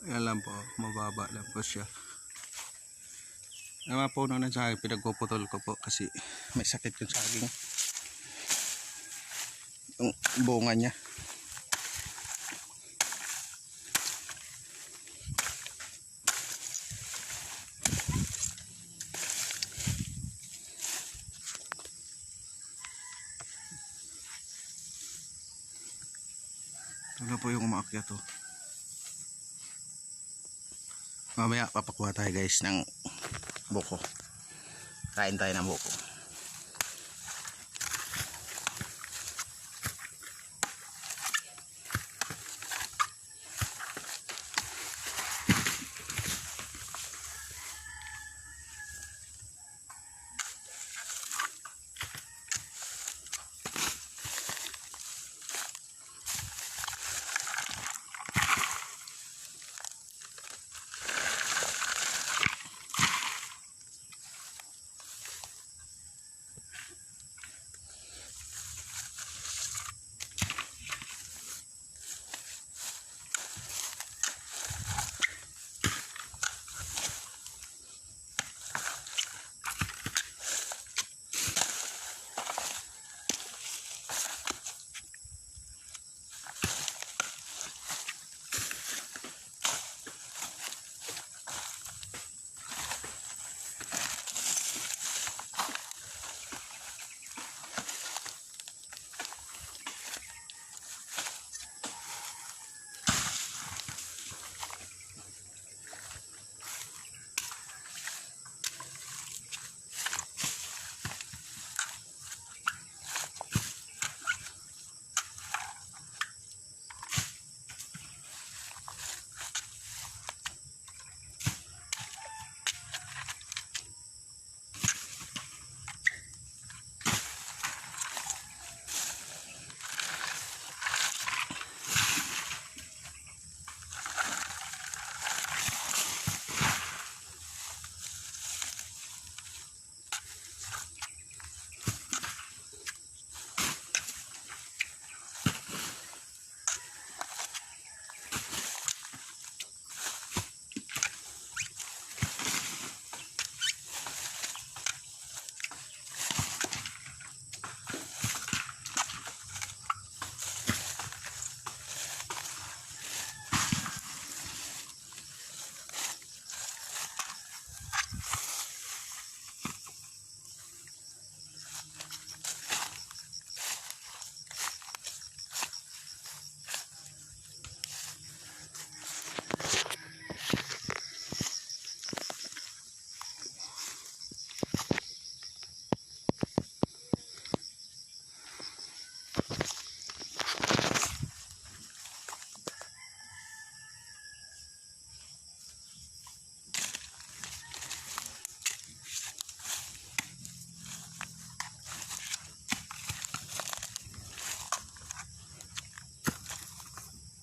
Yan lang po, mababa lang po siya. Ang mga puno ng saging pinagpuputol ko po kasi may sakit yung saging, yung bunga niya. Ito na po yung umaakyat to. Mamaya papakuha tayo guys ng buko. Kain tayo ng buko.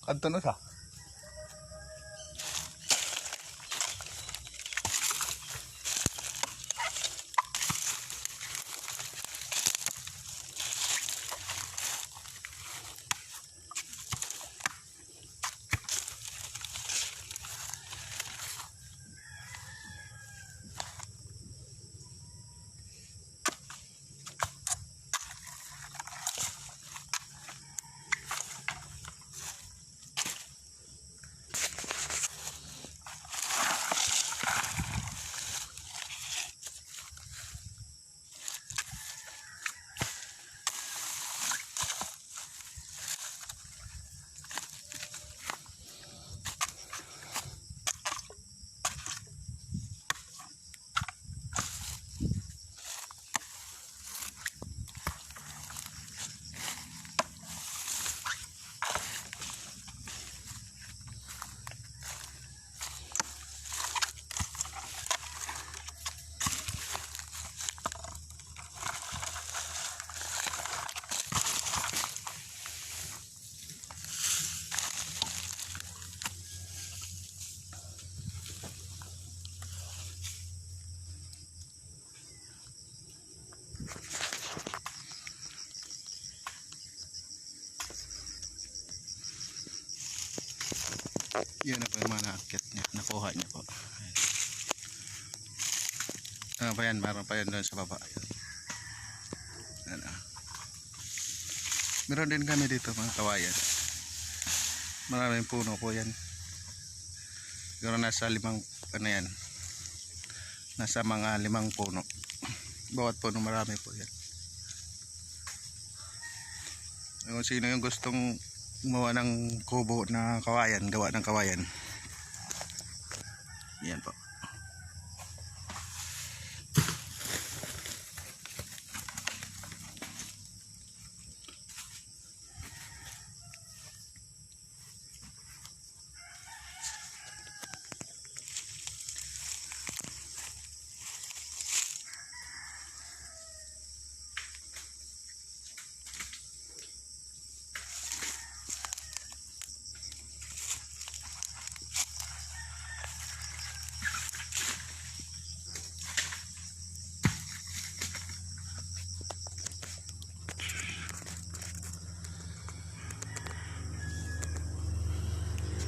Kanto na sa. Yan na po yung mga naakyat niya. Nakuha niya po. Ayan. Ano pa yan? Meron pa yan doon sa baba. Ayan. Meron din kami dito mga kawayan. Maraming puno po yan. Siguro nasa 5 ano yan. Nasa mga 5 puno. Bawat puno marami po yan. Kung sino yung gustong gumawa ng kubo na kawayan, gawa ng kawayan. Yan po.